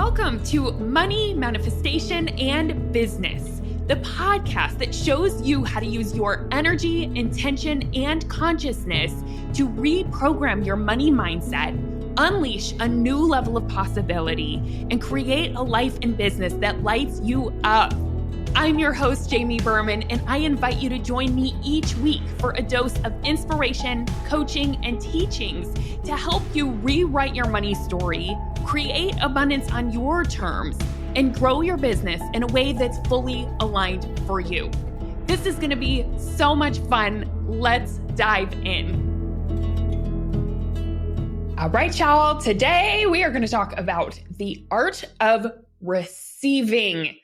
Welcome to Money, Manifestation, and Business, the podcast that shows you how to use your energy, intention, and consciousness to reprogram your money mindset, unleash a new level of possibility, and create a life and business that lights you up. I'm your host, Jamie Berman, and I invite you to join me each week for a dose of inspiration, coaching, and teachings to help you rewrite your money story, create abundance on your terms, and grow your business in a way that's fully aligned for you. This is going to be so much fun. Let's dive in. All right, y'all. Today we are going to talk about the art of receiving.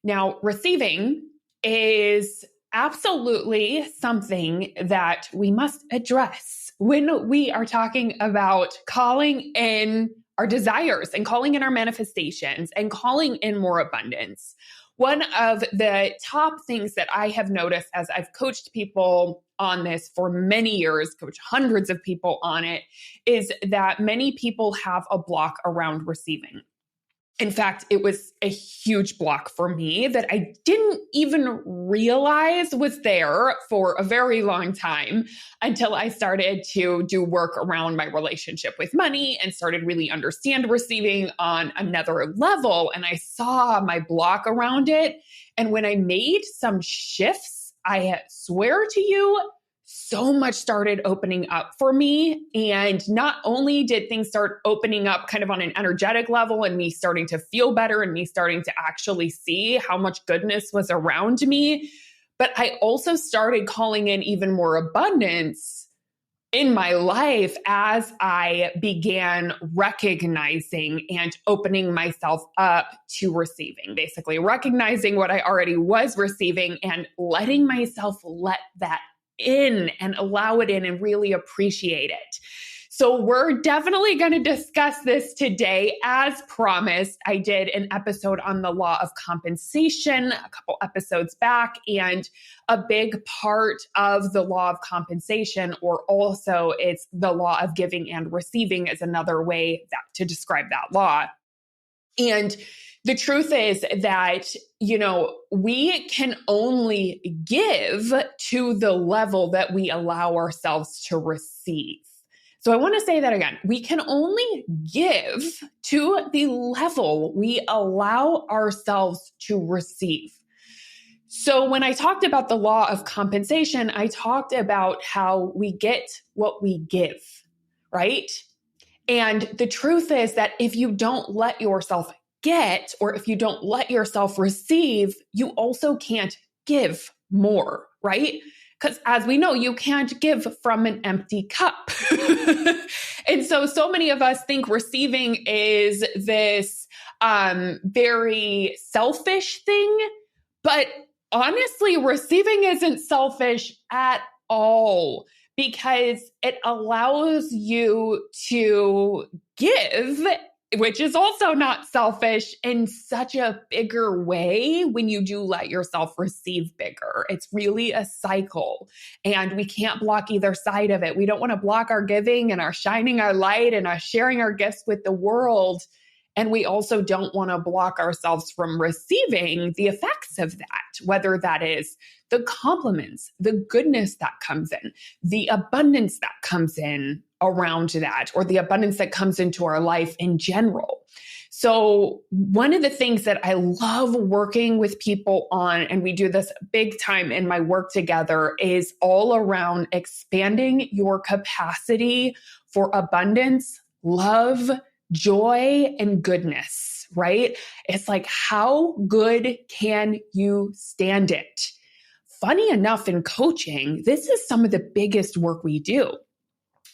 Now, receiving is absolutely something that we must address when we are talking about calling in our desires and calling in our manifestations and calling in more abundance. One of the top things that I have noticed as I've coached people on this for many years, coached hundreds of people on it, is that many people have a block around receiving. In fact, it was a huge block for me that I didn't even realize was there for a very long time until I started to do work around my relationship with money and started really understand receiving on another level. And I saw my block around it. And when I made some shifts, I swear to you, so much started opening up for me. And not only did things start opening up kind of on an energetic level and me starting to feel better and me starting to actually see how much goodness was around me, but I also started calling in even more abundance in my life as I began recognizing and opening myself up to receiving, basically recognizing what I already was receiving and letting myself let that in and allow it in and really appreciate it. So we're definitely going to discuss this today. As promised, I did an episode on the law of compensation a couple episodes back, and a big part of the law of compensation, or also it's the law of giving and receiving, is another way to describe that law. And the truth is that, we can only give to the level that we allow ourselves to receive. So I want to say that again. We can only give to the level we allow ourselves to receive. So when I talked about the law of compensation, I talked about how we get what we give, right? And the truth is that if you don't let yourself get, or if you don't let yourself receive, you also can't give more, right? Because as we know, you can't give from an empty cup. And so many of us think receiving is this very selfish thing, but honestly, receiving isn't selfish at all, because it allows you to give, which is also not selfish, in such a bigger way when you do let yourself receive bigger. It's really a cycle, and we can't block either side of it. We don't want to block our giving and our shining our light and our sharing our gifts with the world. And we also don't want to block ourselves from receiving the effects of that, whether that is the compliments, the goodness that comes in, the abundance that comes in around that, or the abundance that comes into our life in general. So one of the things that I love working with people on, and we do this big time in my work together, is all around expanding your capacity for abundance, love, joy, and goodness, right? It's like, how good can you stand it? Funny enough, in coaching, this is some of the biggest work we do.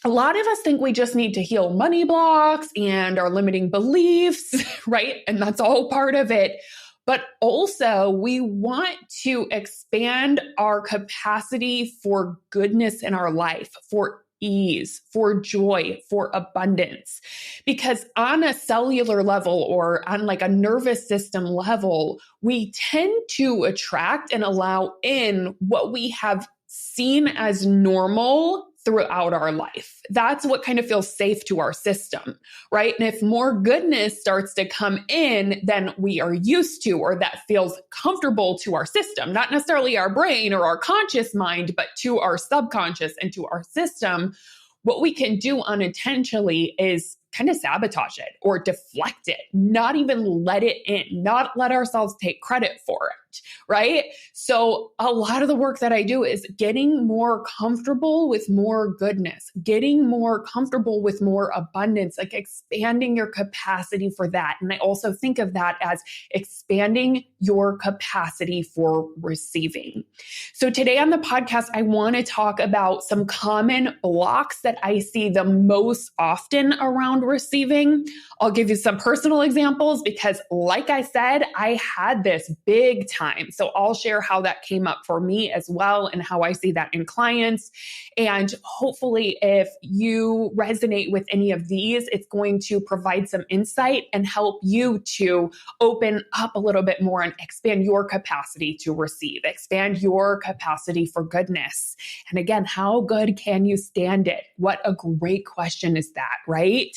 A lot of us think we just need to heal money blocks and our limiting beliefs, right? And that's all part of it. But also, we want to expand our capacity for goodness in our life, for ease, for joy, for abundance. Because on a cellular level, or on like a nervous system level, we tend to attract and allow in what we have seen as normal throughout our life. That's what kind of feels safe to our system, right? And if more goodness starts to come in than we are used to, or that feels comfortable to our system, not necessarily our brain or our conscious mind, but to our subconscious and to our system, what we can do unintentionally is kind of sabotage it or deflect it, not even let it in, not let ourselves take credit for it, right? So a lot of the work that I do is getting more comfortable with more goodness, getting more comfortable with more abundance, like expanding your capacity for that. And I also think of that as expanding your capacity for receiving. So today on the podcast, I want to talk about some common blocks that I see the most often around receiving. I'll give you some personal examples because, like I said, I had this big time. So I'll share how that came up for me as well and how I see that in clients. And hopefully, if you resonate with any of these, it's going to provide some insight and help you to open up a little bit more and expand your capacity to receive, expand your capacity for goodness. And again, how good can you stand it? What a great question is that, right?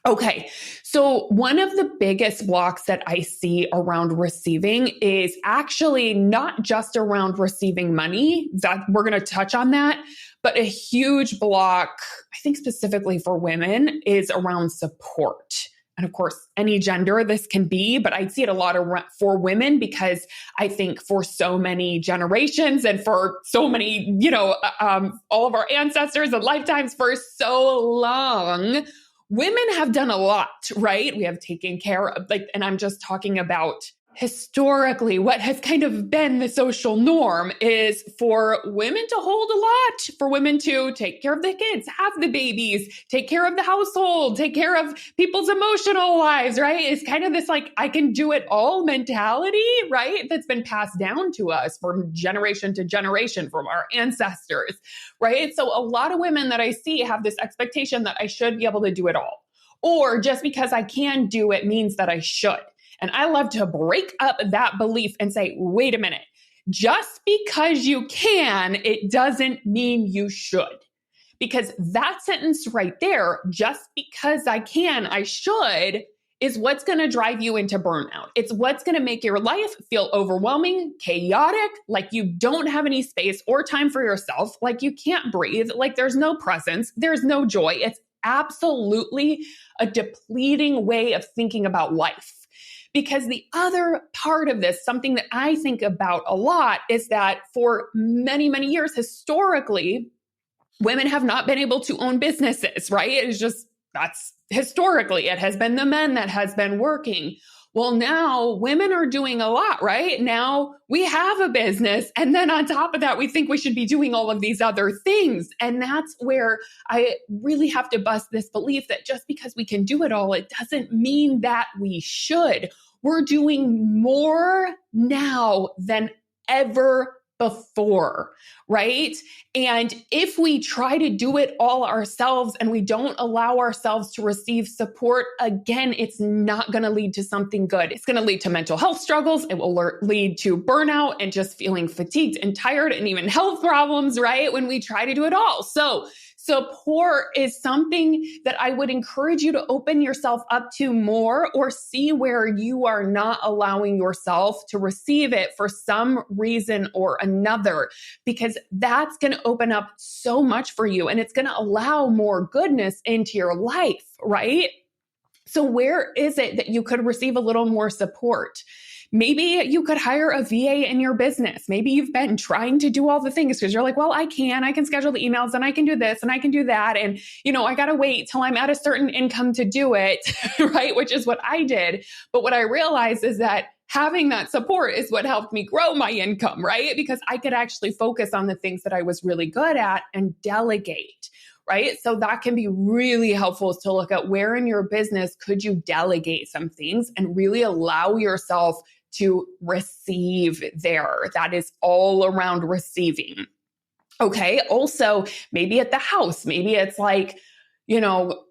Okay, so one of the biggest blocks that I see around receiving is actually not just around receiving money, that we're going to touch on that, but a huge block, I think specifically for women, is around support. And of course, any gender this can be, but I see it a lot for women because I think for so many generations and for so many, all of our ancestors and lifetimes for so long, women have done a lot, right? We have taken care of, and I'm just talking about historically, what has kind of been the social norm is for women to hold a lot, for women to take care of the kids, have the babies, take care of the household, take care of people's emotional lives, right? It's kind of this I can do it all mentality, right? That's been passed down to us from generation to generation from our ancestors, right? So a lot of women that I see have this expectation that I should be able to do it all. Or just because I can do it means that I should. And I love to break up that belief and say, wait a minute, just because you can, it doesn't mean you should. Because that sentence right there, just because I can, I should, is what's going to drive you into burnout. It's what's going to make your life feel overwhelming, chaotic, like you don't have any space or time for yourself, like you can't breathe, like there's no presence, there's no joy. It's absolutely a depleting way of thinking about life. Because the other part of this, something that I think about a lot, is that for many, many years, historically, women have not been able to own businesses, right? It's just, that's historically, it has been the men that has been working. Well, now women are doing a lot, right? Now we have a business. And then on top of that, we think we should be doing all of these other things. And that's where I really have to bust this belief that just because we can do it all, it doesn't mean that we should. We're doing more now than ever before, right? And if we try to do it all ourselves and we don't allow ourselves to receive support, again, it's not going to lead to something good. It's going to lead to mental health struggles. It will lead to burnout and just feeling fatigued and tired and even health problems, right? When we try to do it all. So support is something that I would encourage you to open yourself up to more, or see where you are not allowing yourself to receive it for some reason or another, because that's going to open up so much for you and it's going to allow more goodness into your life, right? So where is it that you could receive a little more support? Maybe you could hire a VA in your business. Maybe you've been trying to do all the things because you're like, well, I can schedule the emails and I can do this and I can do that. And, I got to wait till I'm at a certain income to do it, right? Which is what I did. But what I realized is that having that support is what helped me grow my income, right? Because I could actually focus on the things that I was really good at and delegate. Right? So that can be really helpful, is to look at where in your business could you delegate some things and really allow yourself to receive there. That is all around receiving. Okay. Also, maybe at the house, maybe it's like,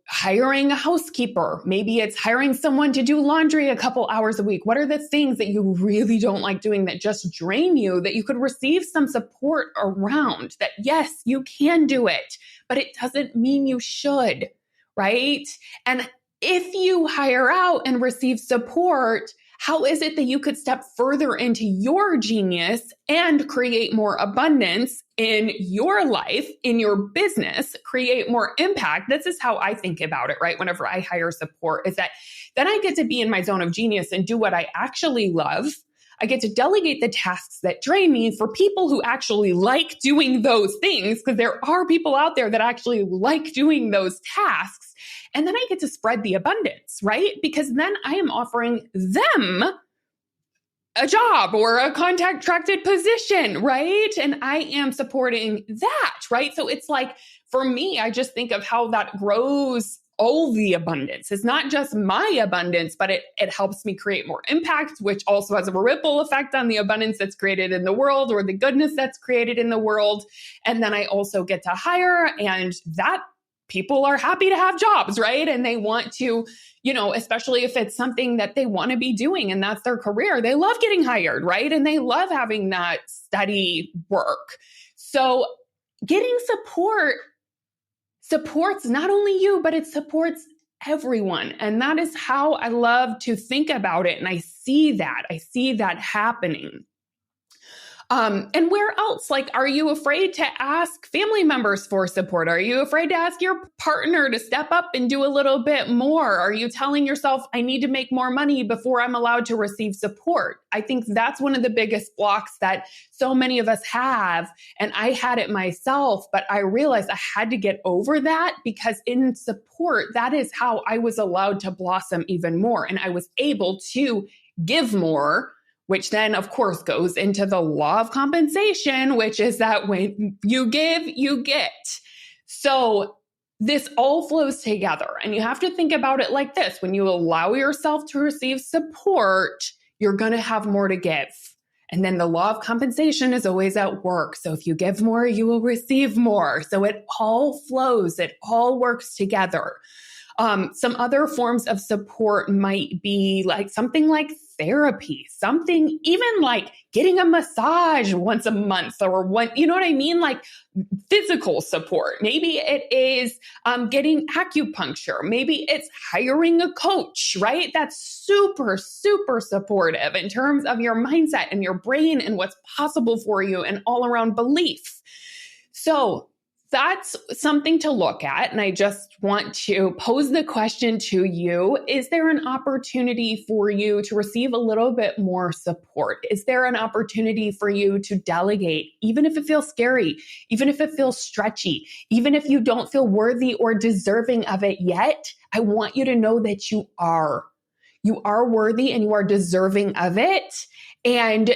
hiring a housekeeper. Maybe it's hiring someone to do laundry a couple hours a week. What are the things that you really don't like doing that just drain you, that you could receive some support around? That yes, you can do it, but it doesn't mean you should, right? And if you hire out and receive support, how is it that you could step further into your genius and create more abundance in your life, in your business, create more impact? This is how I think about it, right? Whenever I hire support, is that then I get to be in my zone of genius and do what I actually love. I get to delegate the tasks that drain me for people who actually like doing those things, because there are people out there that actually like doing those tasks. And then I get to spread the abundance, right? Because then I am offering them a job or a contracted position, right? And I am supporting that, right? So it's like, for me, I just think of how that grows all the abundance. It's not just my abundance, but it helps me create more impact, which also has a ripple effect on the abundance that's created in the world, or the goodness that's created in the world. And then I also get to hire, and that people are happy to have jobs, right? And they want to, especially if it's something that they want to be doing and that's their career, they love getting hired, right? And they love having that steady work. So getting support supports not only you, but it supports everyone. And that is how I love to think about it. And I see that happening. And where else? Like, are you afraid to ask family members for support? Are you afraid to ask your partner to step up and do a little bit more? Are you telling yourself, I need to make more money before I'm allowed to receive support? I think that's one of the biggest blocks that so many of us have. And I had it myself, but I realized I had to get over that, because in support, that is how I was allowed to blossom even more. And I was able to give more, which then, of course, goes into the law of compensation, which is that when you give, you get. So this all flows together. And you have to think about it like this. When you allow yourself to receive support, you're going to have more to give. And then the law of compensation is always at work. So if you give more, you will receive more. So it all flows. It all works together. Some other forms of support might be like something like therapy, something even like getting a massage once a month, or what, you know what I mean? Like physical support. Maybe it is getting acupuncture. Maybe it's hiring a coach, right? That's super, super supportive in terms of your mindset and your brain and what's possible for you and all around belief. So that's something to look at. And I just want to pose the question to you. Is there an opportunity for you to receive a little bit more support? Is there an opportunity for you to delegate, even if it feels scary, even if it feels stretchy, even if you don't feel worthy or deserving of it yet? I want you to know that you are. You are worthy and you are deserving of it. And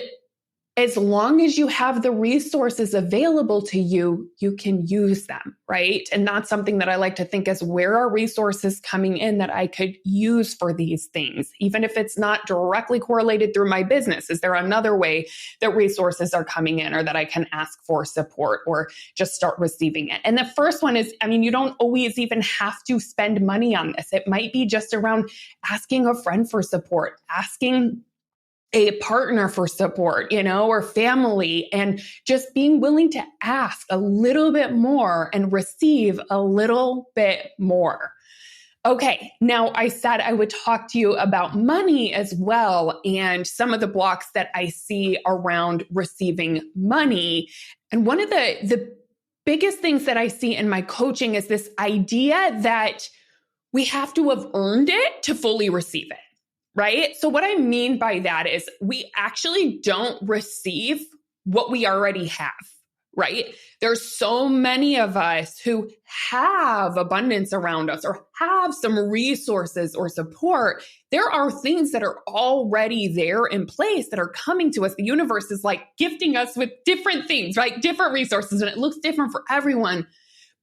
as long as you have the resources available to you, you can use them, right? And that's something that I like to think is, where are resources coming in that I could use for these things? Even if it's not directly correlated through my business, is there another way that resources are coming in, or that I can ask for support or just start receiving it? And the first one is, you don't always even have to spend money on this. It might be just around asking a friend for support, asking a partner for support, or family, and just being willing to ask a little bit more and receive a little bit more. Okay, now I said I would talk to you about money as well, and some of the blocks that I see around receiving money. And one of the biggest things that I see in my coaching is this idea that we have to have earned it to fully receive it. Right? So what I mean by that is, we actually don't receive what we already have, right? There's so many of us who have abundance around us, or have some resources or support. There are things that are already there in place that are coming to us. The universe is like gifting us with different things, right? Different resources, and it looks different for everyone.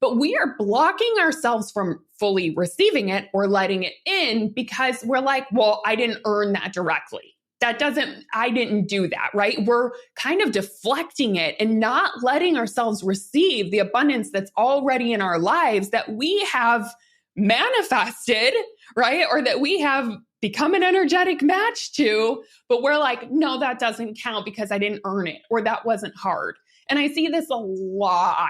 But we are blocking ourselves from fully receiving it or letting it in, because we're like, well, I didn't earn that directly. I didn't do that, right? We're kind of deflecting it and not letting ourselves receive the abundance that's already in our lives, that we have manifested, right? Or that we have become an energetic match to, but we're like, no, that doesn't count because I didn't earn it, or that wasn't hard. And I see this a lot.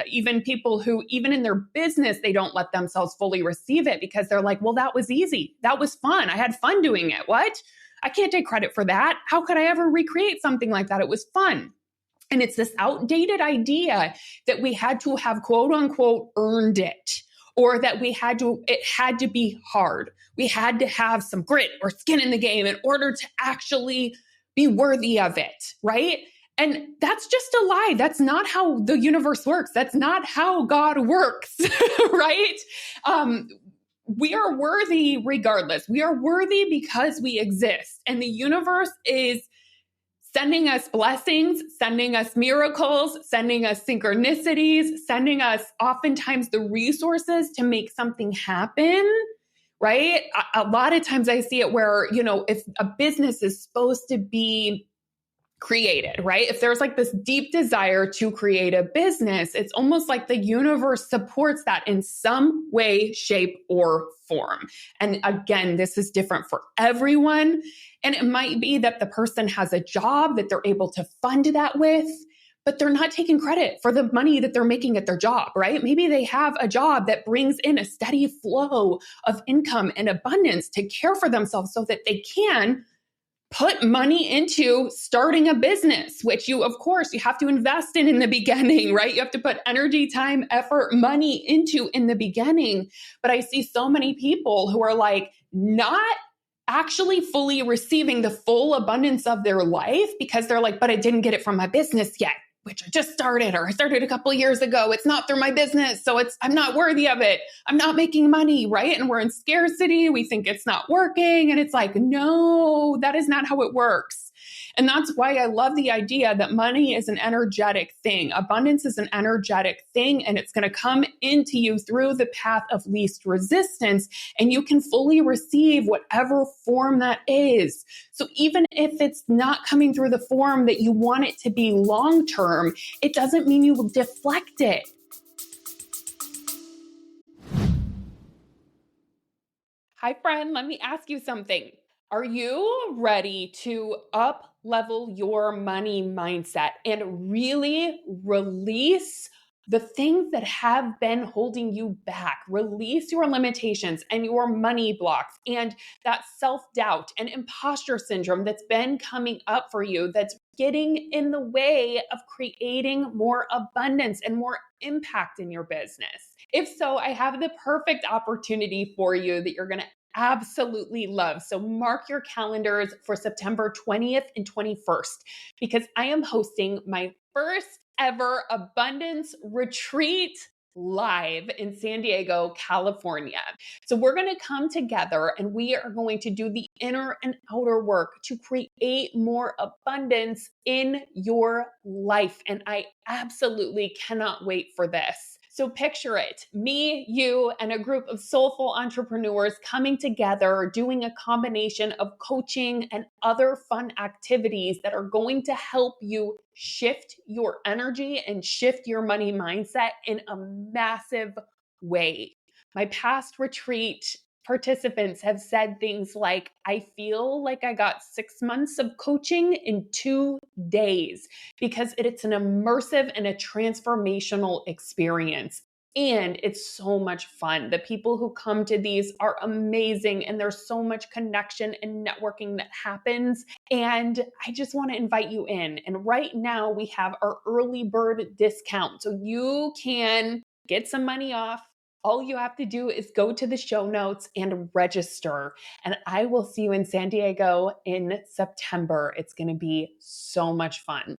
Even people who, even in their business, they don't let themselves fully receive it because they're like, well, that was easy. That was fun. I had fun doing it. What? I can't take credit for that. How could I ever recreate something like that? It was fun. And it's this outdated idea that we had to have, quote unquote, earned it, or that it had to be hard. We had to have some grit or skin in the game in order to actually be worthy of it, right? And that's just a lie. That's not how the universe works. That's not how God works, right? We are worthy regardless. We are worthy because we exist. And the universe is sending us blessings, sending us miracles, sending us synchronicities, sending us oftentimes the resources to make something happen, right? A lot of times I see it where, if a business is supposed to be created, right? If there's like this deep desire to create a business, it's almost like the universe supports that in some way, shape, or form. And again, this is different for everyone. And it might be that the person has a job that they're able to fund that with, but they're not taking credit for the money that they're making at their job, right? Maybe they have a job that brings in a steady flow of income and abundance to care for themselves so that they can put money into starting a business, which you have to invest in the beginning, right? You have to put energy, time, effort, money into in the beginning. But I see so many people who are like not actually fully receiving the full abundance of their life because they're like, but I didn't get it from my business yet, which I just started, or I started a couple of years ago. It's not through my business. So I'm not worthy of it. I'm not making money, right? And we're in scarcity. We think it's not working. And it's like, no, that is not how it works. And that's why I love the idea that money is an energetic thing. Abundance is an energetic thing, and it's going to come into you through the path of least resistance, and you can fully receive whatever form that is. So even if it's not coming through the form that you want it to be long-term, it doesn't mean you will deflect it. Hi, friend. Let me ask you something. Are you ready to up-level your money mindset and really release the things that have been holding you back? Release your limitations and your money blocks and that self-doubt and imposter syndrome that's been coming up for you, that's getting in the way of creating more abundance and more impact in your business. If so, I have the perfect opportunity for you that you're going to absolutely love. So mark your calendars for September 20th and 21st, because I am hosting my first ever abundance retreat live in San Diego, California. So we're going to come together and we are going to do the inner and outer work to create more abundance in your life. And I absolutely cannot wait for this. So picture it, me, you, and a group of soulful entrepreneurs coming together, doing a combination of coaching and other fun activities that are going to help you shift your energy and shift your money mindset in a massive way. My past retreat participants have said things like, I feel like I got 6 months of coaching in 2 days, because it's an immersive and a transformational experience. And it's so much fun. The people who come to these are amazing, and there's so much connection and networking that happens. And I just want to invite you in. And right now we have our early bird discount. So you can get some money off. All you have to do is go to the show notes and register. And I will see you in San Diego in September. It's going to be so much fun.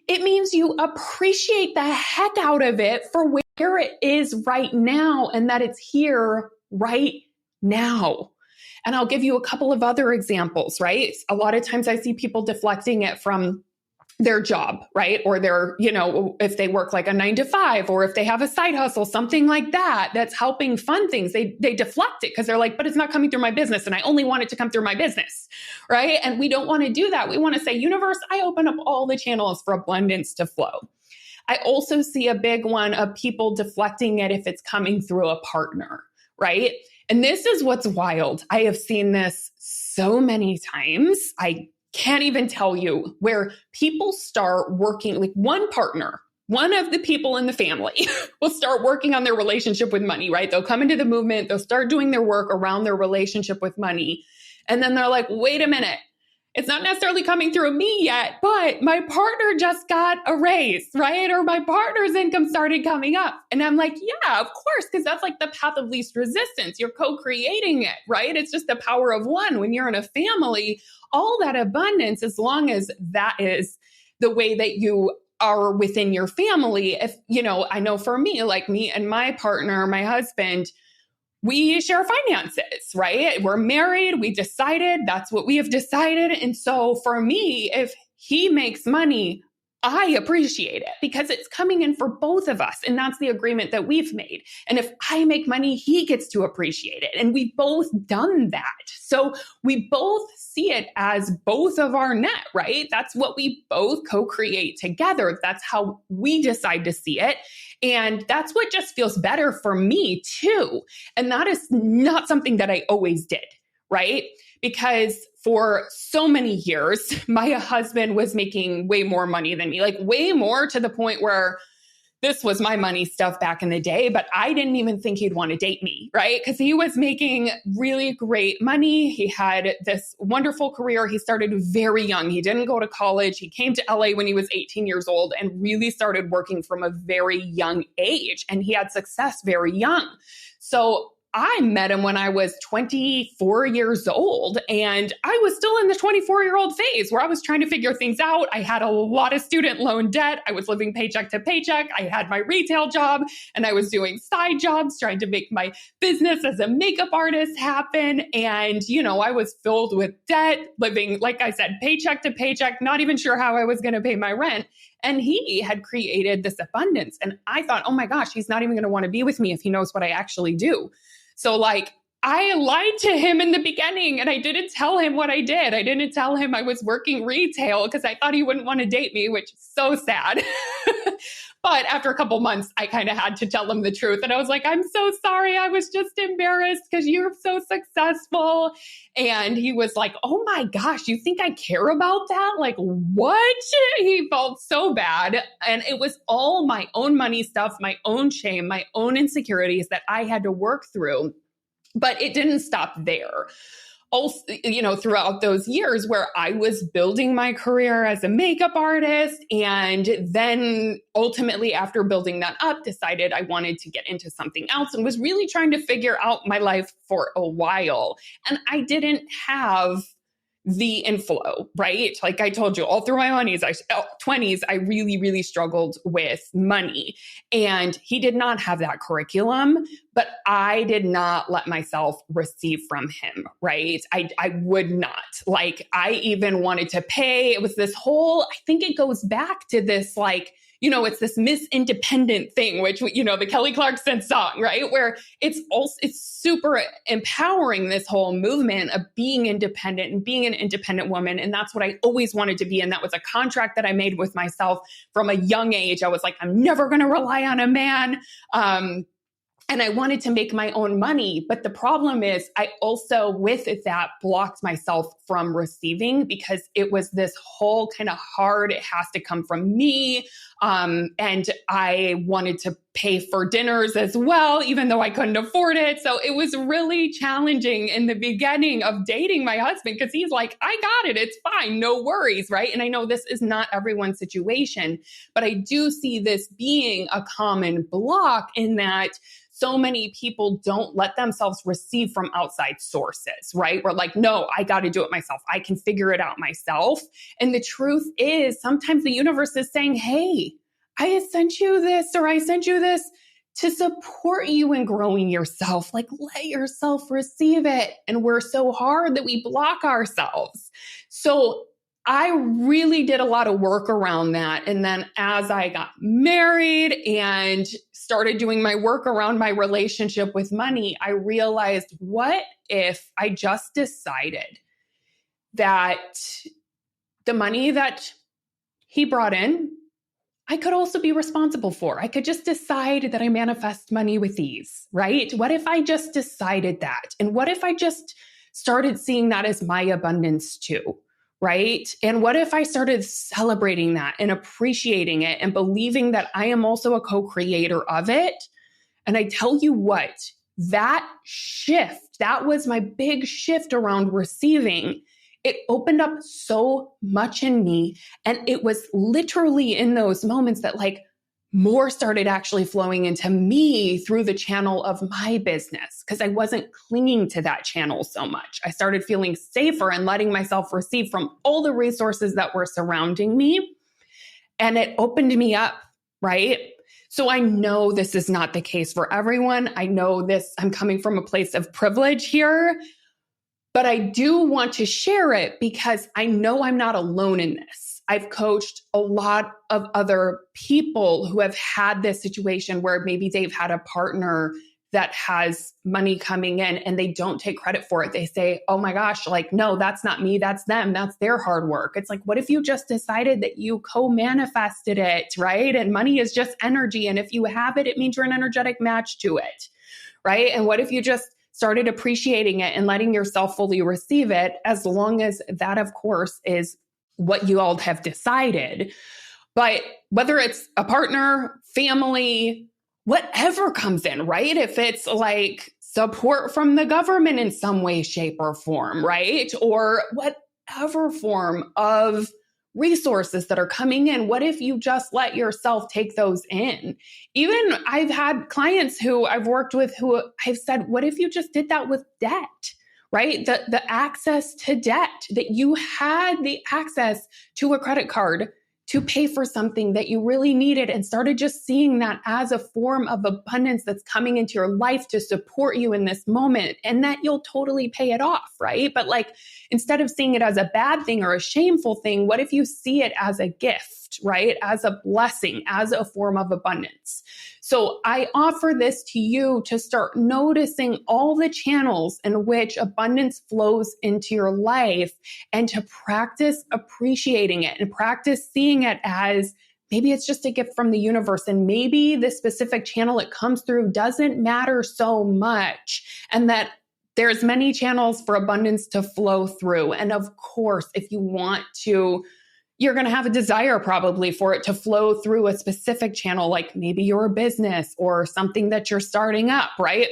It means you appreciate the heck out of it for where it is right now, and that it's here right now. And I'll give you a couple of other examples, right? A lot of times I see people deflecting it from their job, right? Or their, if they work like a 9 to 5, or if they have a side hustle, something like that, that's helping fund things. They deflect it because they're like, but it's not coming through my business, and I only want it to come through my business, right? And we don't want to do that. We want to say, universe, I open up all the channels for abundance to flow. I also see a big one of people deflecting it if it's coming through a partner, right? And this is what's wild. I have seen this so many times. I can't even tell you, where people start working, like one partner, one of the people in the family will start working on their relationship with money, right? They'll come into the movement, they'll start doing their work around their relationship with money. And then they're like, wait a minute, it's not necessarily coming through me yet, but my partner just got a raise, right? Or my partner's income started coming up. And I'm like, yeah, of course, because that's like the path of least resistance. You're co-creating it, right? It's just the power of one. When you're in a family, all that abundance, as long as that is the way that you are within your family. If, I know for me, like me and my partner, my husband, we share finances, right? We're married. We decided that's what we have decided. And so for me, if he makes money, I appreciate it because it's coming in for both of us. And that's the agreement that we've made. And if I make money, he gets to appreciate it. And we've both done that. So we both see it as both of our net, right? That's what we both co-create together. That's how we decide to see it. And that's what just feels better for me too. And that is not something that I always did, right? Because for so many years, my husband was making way more money than me, like way more, to the point where this was my money stuff back in the day, but I didn't even think he'd want to date me, right? Because he was making really great money. He had this wonderful career. He started very young. He didn't go to college. He came to LA when he was 18 years old and really started working from a very young age. And he had success very young. So I met him when I was 24 years old, and I was still in the 24-year-old phase where I was trying to figure things out. I had a lot of student loan debt. I was living paycheck to paycheck. I had my retail job, and I was doing side jobs trying to make my business as a makeup artist happen. And, I was filled with debt, living, like I said, paycheck to paycheck, not even sure how I was going to pay my rent. And he had created this abundance. And I thought, oh my gosh, he's not even going to want to be with me if he knows what I actually do. So I lied to him in the beginning, and I didn't tell him what I did. I didn't tell him I was working retail because I thought he wouldn't want to date me, which is so sad. But after a couple months, I kind of had to tell him the truth. And I was like, I'm so sorry. I was just embarrassed because you're so successful. And he was like, oh my gosh, you think I care about that? Like, what? He felt so bad. And it was all my own money stuff, my own shame, my own insecurities that I had to work through. But it didn't stop there. Also, throughout those years where I was building my career as a makeup artist, and then ultimately after building that up, decided I wanted to get into something else and was really trying to figure out my life for a while. And I didn't have the inflow, right? Like I told you, all through my 20s, I really, really struggled with money. And he did not have that curriculum, but I did not let myself receive from him, right? I would not. Like I even wanted to pay. It was this whole, I think it goes back to this it's this Miss Independent thing, which, the Kelly Clarkson song, right? Where it's super empowering, this whole movement of being independent and being an independent woman. And that's what I always wanted to be. And that was a contract that I made with myself from a young age. I was like, I'm never going to rely on a man. And I wanted to make my own money. But the problem is I also, with that, blocked myself from receiving because it was this whole kind of hard, it has to come from me. And I wanted to pay for dinners as well, even though I couldn't afford it. So it was really challenging in the beginning of dating my husband because he's like, I got it. It's fine. No worries. Right. And I know this is not everyone's situation, but I do see this being a common block in that so many people don't let themselves receive from outside sources, right? We're like, no, I got to do it myself. I can figure it out myself. And the truth is sometimes the universe is saying, hey, I sent you this, or I sent you this to support you in growing yourself. Like, let yourself receive it. And we're so hard that we block ourselves. So I really did a lot of work around that. And then as I got married and started doing my work around my relationship with money, I realized, what if I just decided that the money that he brought in, I could also be responsible for. I could just decide that I manifest money with ease, right? What if I just decided that? And what if I just started seeing that as my abundance too, right? And what if I started celebrating that and appreciating it and believing that I am also a co-creator of it? And I tell you what, that shift, that was my big shift around receiving. It opened up so much in me. And it was literally in those moments that like more started actually flowing into me through the channel of my business because I wasn't clinging to that channel so much. I started feeling safer and letting myself receive from all the resources that were surrounding me. And it opened me up, right? So I know this is not the case for everyone. I know this, I'm coming from a place of privilege here, but I do want to share it because I know I'm not alone in this. I've coached a lot of other people who have had this situation where maybe they've had a partner that has money coming in and they don't take credit for it. They say, oh my gosh, like, no, that's not me. That's them. That's their hard work. It's like, what if you just decided that you co-manifested it, right? And money is just energy. And if you have it, it means you're an energetic match to it, right? And what if you just started appreciating it and letting yourself fully receive it, as long as that, of course, is what you all have decided. But whether it's a partner, family, whatever comes in, right? If it's like support from the government in some way, shape, or form, right? Or whatever form of resources that are coming in, what if you just let yourself take those in? Even I've had clients who I've worked with who I've said, what if you just did that with debt? Right? The access to debt, that you had the access to a credit card to pay for something that you really needed and started just seeing that as a form of abundance that's coming into your life to support you in this moment, and that you'll totally pay it off, right? But like, instead of seeing it as a bad thing or a shameful thing, what if you see it as a gift, right? As a blessing, as a form of abundance. So I offer this to you to start noticing all the channels in which abundance flows into your life and to practice appreciating it and practice seeing it as maybe it's just a gift from the universe. And maybe the specific channel it comes through doesn't matter so much. And that there's many channels for abundance to flow through. And of course, if you want to, you're going to have a desire probably for it to flow through a specific channel, like maybe your business or something that you're starting up, right?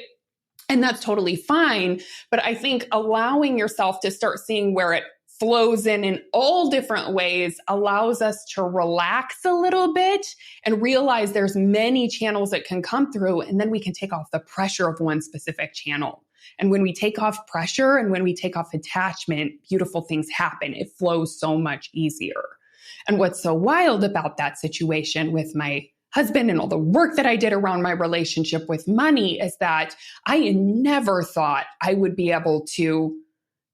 And that's totally fine. But I think allowing yourself to start seeing where it flows in all different ways allows us to relax a little bit and realize there's many channels that can come through, and then we can take off the pressure of one specific channel. And when we take off pressure and when we take off attachment, beautiful things happen. It flows so much easier. And what's so wild about that situation with my husband and all the work that I did around my relationship with money is that I never thought I would be able to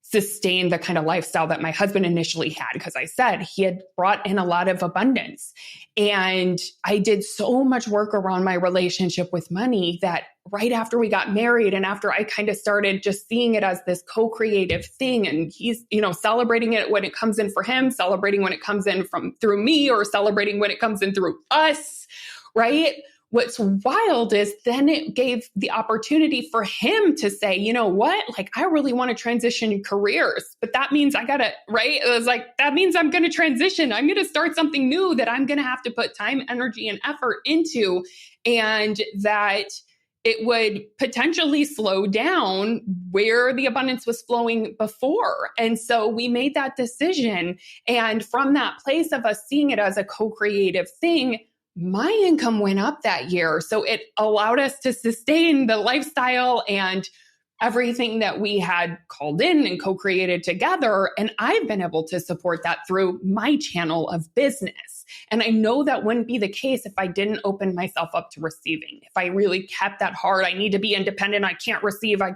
sustain the kind of lifestyle that my husband initially had, because I said he had brought in a lot of abundance. And I did so much work around my relationship with money that right after we got married and after I kind of started just seeing it as this co-creative thing, and he's, celebrating it when it comes in for him, celebrating when it comes in through me, or celebrating when it comes in through us, right? What's wild is then it gave the opportunity for him to say, you know what, like, I really want to transition careers, but that means I gotta, right? It was like, that means I'm going to transition. I'm going to start something new that I'm going to have to put time, energy, and effort into, and that it would potentially slow down where the abundance was flowing before. And so we made that decision. And from that place of us seeing it as a co-creative thing, my income went up that year. So it allowed us to sustain the lifestyle and everything that we had called in and co-created together. And I've been able to support that through my channel of business. And I know that wouldn't be the case if I didn't open myself up to receiving. If I really kept that hard, I need to be independent, I can't receive, I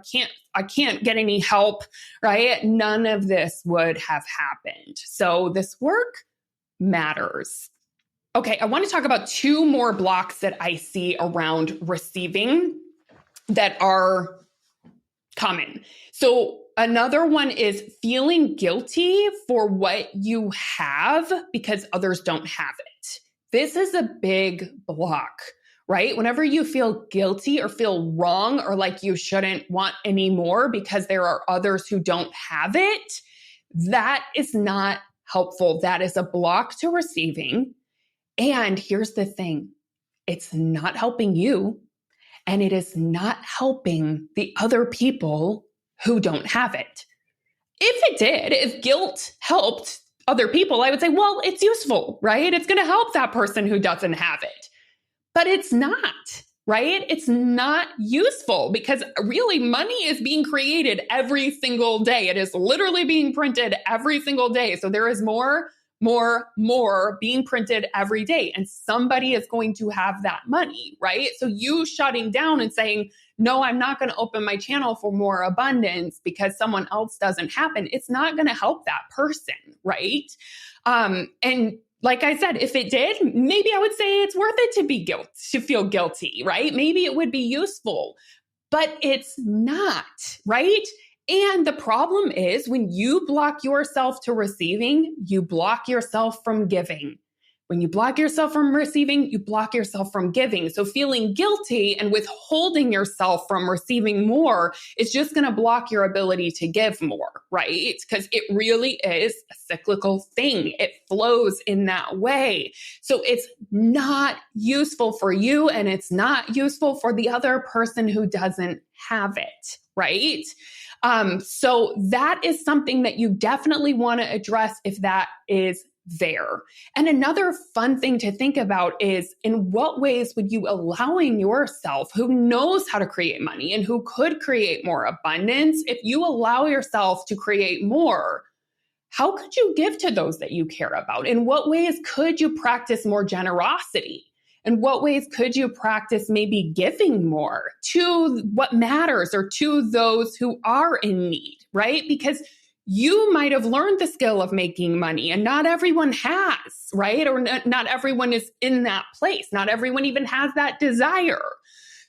can't get any help, right? None of this would have happened. So this work matters. Okay, I want to talk about two more blocks that I see around receiving that are common. So another one is feeling guilty for what you have because others don't have it. This is a big block, right? Whenever you feel guilty or feel wrong or like you shouldn't want any more because there are others who don't have it, that is not helpful. That is a block to receiving. And here's the thing, it's not helping you, and it is not helping the other people who don't have it. If it did, if guilt helped other people, I would say, well, it's useful, right? It's going to help that person who doesn't have it. But it's not, right? It's not useful because really money is being created every single day. It is literally being printed every single day. So there is more being printed every day. And somebody is going to have that money, right? So you shutting down and saying, no, I'm not going to open my channel for more abundance because someone else doesn't happen. It's not going to help that person, right? And like I said, if it did, maybe I would say it's worth it to feel guilty, right? Maybe it would be useful, but it's not, right? And the problem is when you block yourself to receiving, you block yourself from giving. When you block yourself from receiving, you block yourself from giving. So feeling guilty and withholding yourself from receiving more is just going to block your ability to give more, right? Because it really is a cyclical thing. It flows in that way. So it's not useful for you and it's not useful for the other person who doesn't have it, right? So that is something that you definitely want to address if that is there. And another fun thing to think about is in what ways would you allowing yourself, who knows how to create money and who could create more abundance, if you allow yourself to create more, how could you give to those that you care about? In what ways could you practice more generosity? In what ways could you practice maybe giving more to what matters or to those who are in need, right? Because you might have learned the skill of making money and not everyone has, right? Or not everyone is in that place. Not everyone even has that desire.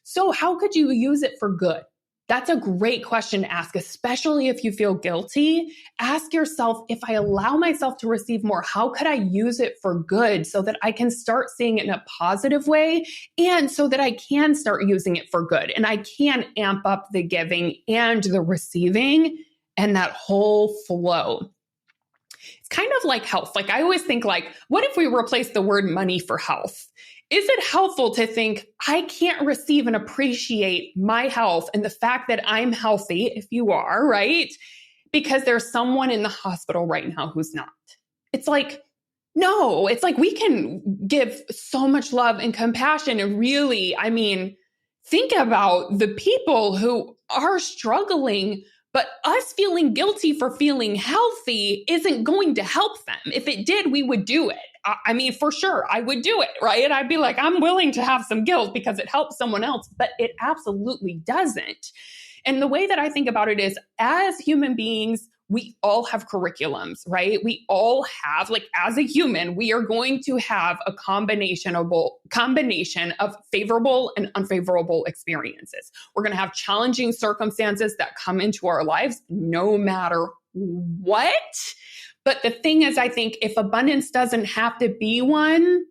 So how could you use it for good? That's a great question to ask, especially if you feel guilty. Ask yourself, if I allow myself to receive more, how could I use it for good so that I can start seeing it in a positive way and so that I can start using it for good and I can amp up the giving and the receiving and that whole flow. It's kind of like health. Like I always think like, what if we replace the word money for health? Is it helpful to think I can't receive and appreciate my health and the fact that I'm healthy, if you are, right? Because there's someone in the hospital right now who's not. It's like, no, it's like we can give so much love and compassion and really, I mean, think about the people who are struggling, but us feeling guilty for feeling healthy isn't going to help them. If it did, we would do it. I mean, for sure, I would do it, right? I'd be like, I'm willing to have some guilt because it helps someone else, but it absolutely doesn't. And the way that I think about it is, as human beings, we all have curriculums, right? We all have, like, as a human, we are going to have a combination of favorable and unfavorable experiences. We're going to have challenging circumstances that come into our lives no matter what. But the thing is, I think if abundance doesn't have to be one,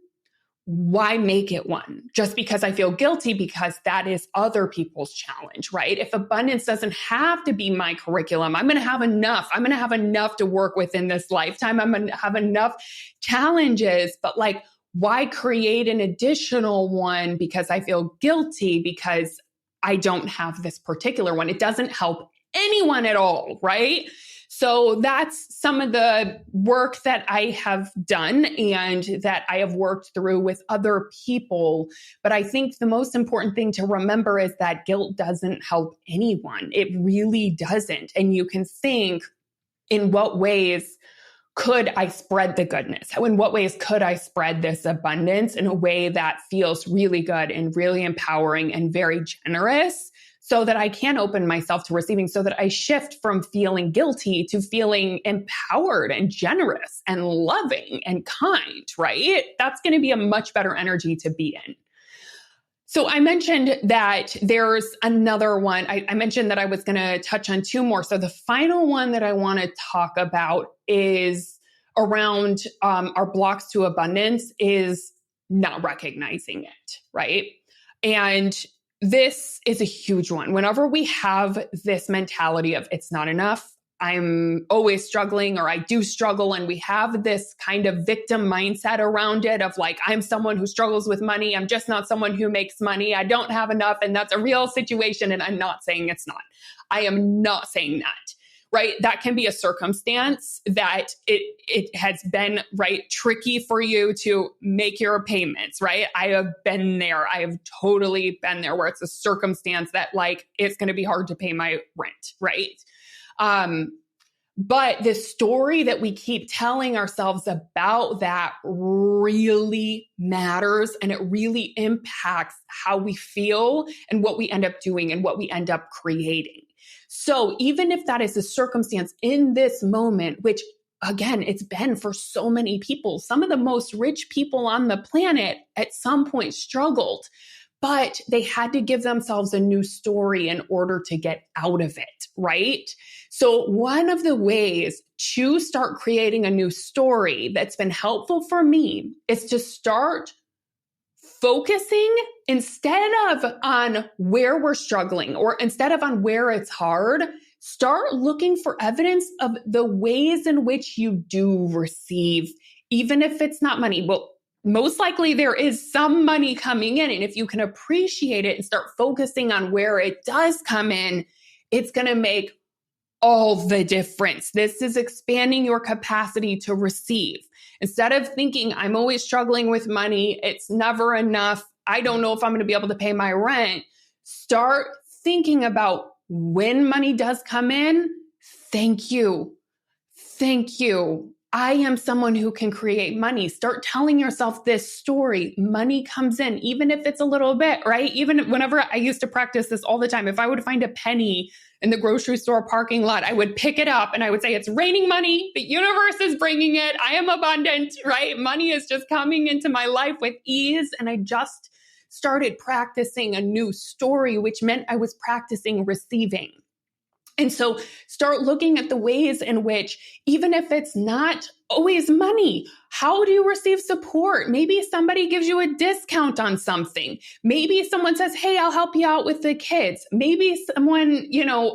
why make it one? Just because I feel guilty because that is other people's challenge, right? If abundance doesn't have to be my curriculum, I'm going to have enough. I'm going to have enough to work with in this lifetime. I'm going to have enough challenges, but like, why create an additional one because I feel guilty because I don't have this particular one? It doesn't help anyone at all, right? So that's some of the work that I have done and that I have worked through with other people. But I think the most important thing to remember is that guilt doesn't help anyone. It really doesn't. And you can think, in what ways could I spread the goodness? In what ways could I spread this abundance in a way that feels really good and really empowering and very generous, so that I can open myself to receiving, so that I shift from feeling guilty to feeling empowered and generous and loving and kind, right? That's going to be a much better energy to be in. So I mentioned that there's another one. I mentioned that I was going to touch on two more. So the final one that I want to talk about is around our blocks to abundance is not recognizing it, right? And this is a huge one. Whenever we have this mentality of it's not enough, I'm always struggling, or I do struggle, and we have this kind of victim mindset around it of like, I'm someone who struggles with money. I'm just not someone who makes money. I don't have enough. And that's a real situation. And I'm not saying it's not. I am not saying that. Right? That can be a circumstance that it has been, right, tricky for you to make your payments, right? I have been there. I have totally been there where it's a circumstance that like, it's going to be hard to pay my rent, right? But the story that we keep telling ourselves about that really matters, and it really impacts how we feel and what we end up doing and what we end up creating. So even if that is a circumstance in this moment, which again, it's been for so many people, some of the most rich people on the planet at some point struggled, but they had to give themselves a new story in order to get out of it, right? So one of the ways to start creating a new story that's been helpful for me is to start focusing, instead of on where we're struggling or instead of on where it's hard, start looking for evidence of the ways in which you do receive, even if it's not money. Well, most likely there is some money coming in. And if you can appreciate it and start focusing on where it does come in, it's going to make all the difference. This is expanding your capacity to receive. Instead of thinking, I'm always struggling with money, it's never enough, I don't know if I'm going to be able to pay my rent, start thinking about when money does come in, thank you. Thank you. I am someone who can create money. Start telling yourself this story. Money comes in, even if it's a little bit, right? Even whenever I used to practice this all the time, if I would find a penny in the grocery store parking lot, I would pick it up and I would say, it's raining money. The universe is bringing it. I am abundant, right? Money is just coming into my life with ease. And I just started practicing a new story, which meant I was practicing receiving. And so start looking at the ways in which, even if it's not always money, how do you receive support? Maybe somebody gives you a discount on something. Maybe someone says, hey, I'll help you out with the kids. Maybe someone,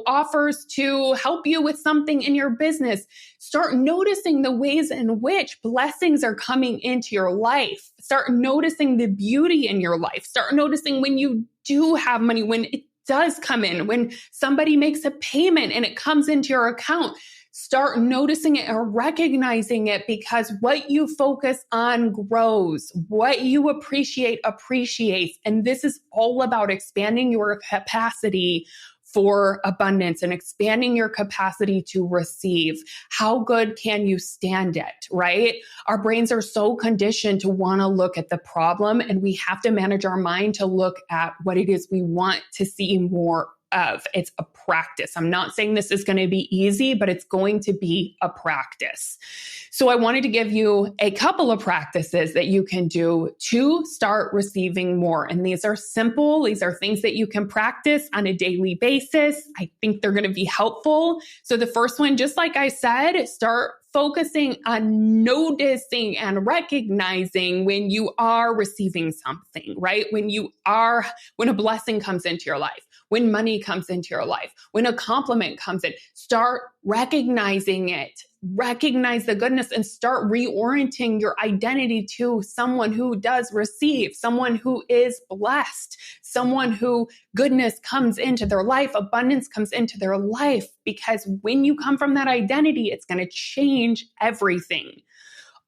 offers to help you with something in your business. Start noticing the ways in which blessings are coming into your life. Start noticing the beauty in your life. Start noticing when you do have money, when it does come in, when somebody makes a payment and it comes into your account. Start noticing it and recognizing it, because what you focus on grows. What you appreciate appreciates. And this is all about expanding your capacity for abundance and expanding your capacity to receive. How good can you stand it, right? Our brains are so conditioned to want to look at the problem, and we have to manage our mind to look at what it is we want to see more of. It's a practice. I'm not saying this is going to be easy, but it's going to be a practice. So I wanted to give you a couple of practices that you can do to start receiving more. And these are simple. These are things that you can practice on a daily basis. I think they're going to be helpful. So the first one, just like I said, start focusing on noticing and recognizing when you are receiving something, right? When a blessing comes into your life, when money comes into your life, when a compliment comes in, start recognizing it. Recognize the goodness and start reorienting your identity to someone who does receive, someone who is blessed, someone who goodness comes into their life, abundance comes into their life, because when you come from that identity, it's going to change everything.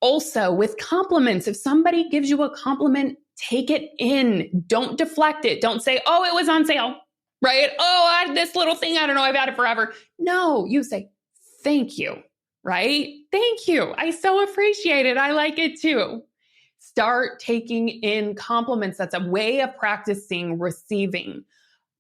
Also, with compliments, if somebody gives you a compliment, take it in. Don't deflect it. Don't say, oh, it was on sale, right? Oh, this little thing, I don't know, I've had it forever. No, you say, thank you. Right? Thank you. I so appreciate it. I like it too. Start taking in compliments. That's a way of practicing receiving.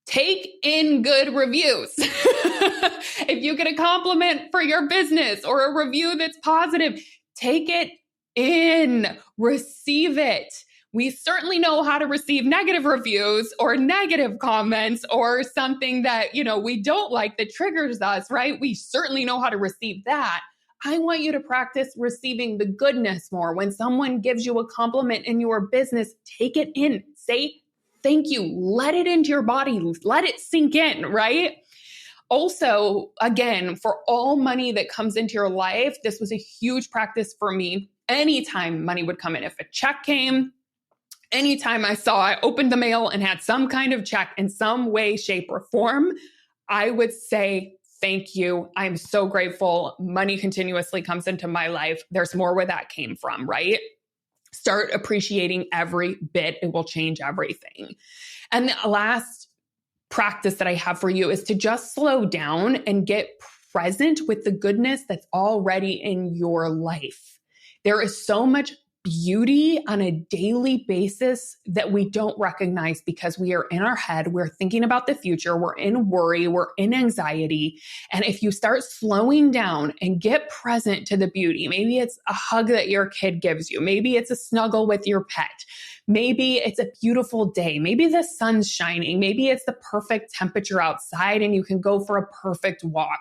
Take in good reviews. If you get a compliment for your business or a review that's positive, take it in, receive it. We certainly know how to receive negative reviews or negative comments or something that, we don't like that triggers us, right? We certainly know how to receive that. I want you to practice receiving the goodness more. When someone gives you a compliment in your business, take it in. Say thank you. Let it into your body. Let it sink in, right? Also, again, for all money that comes into your life, this was a huge practice for me. Anytime money would come in, if a check came, anytime I opened the mail and had some kind of check in some way, shape, or form, I would say, thank you. I'm so grateful. Money continuously comes into my life. There's more where that came from, right? Start appreciating every bit. It will change everything. And the last practice that I have for you is to just slow down and get present with the goodness that's already in your life. There is so much beauty on a daily basis that we don't recognize because we are in our head. We're thinking about the future. We're in worry. We're in anxiety. And if you start slowing down and get present to the beauty, maybe it's a hug that your kid gives you. Maybe it's a snuggle with your pet. Maybe it's a beautiful day. Maybe the sun's shining. Maybe it's the perfect temperature outside and you can go for a perfect walk.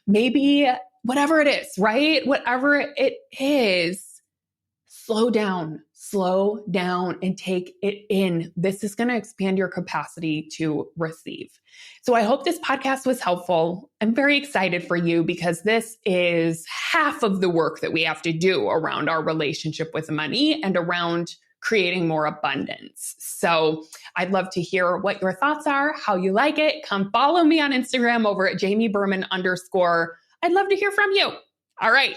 Maybe whatever it is, right? Whatever it is, slow down and take it in. This is going to expand your capacity to receive. So I hope this podcast was helpful. I'm very excited for you because this is half of the work that we have to do around our relationship with money and around creating more abundance. So I'd love to hear what your thoughts are, how you like it. Come follow me on Instagram over at JamieBerman_. I'd love to hear from you. All right.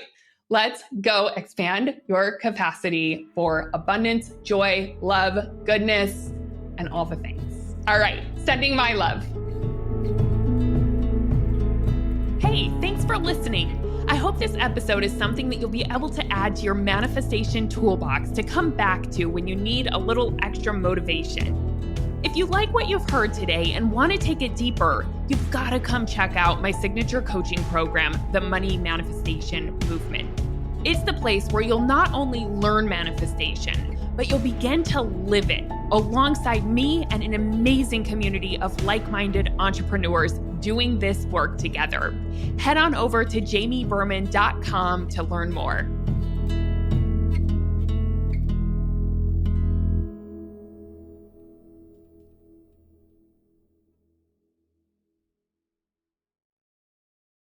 Let's go expand your capacity for abundance, joy, love, goodness, and all the things. All right, sending my love. Hey, thanks for listening. I hope this episode is something that you'll be able to add to your manifestation toolbox to come back to when you need a little extra motivation. If you like what you've heard today and want to take it deeper, you've got to come check out my signature coaching program, the Money Manifestation Movement. It's the place where you'll not only learn manifestation, but you'll begin to live it alongside me and an amazing community of like-minded entrepreneurs doing this work together. Head on over to jamieberman.com to learn more.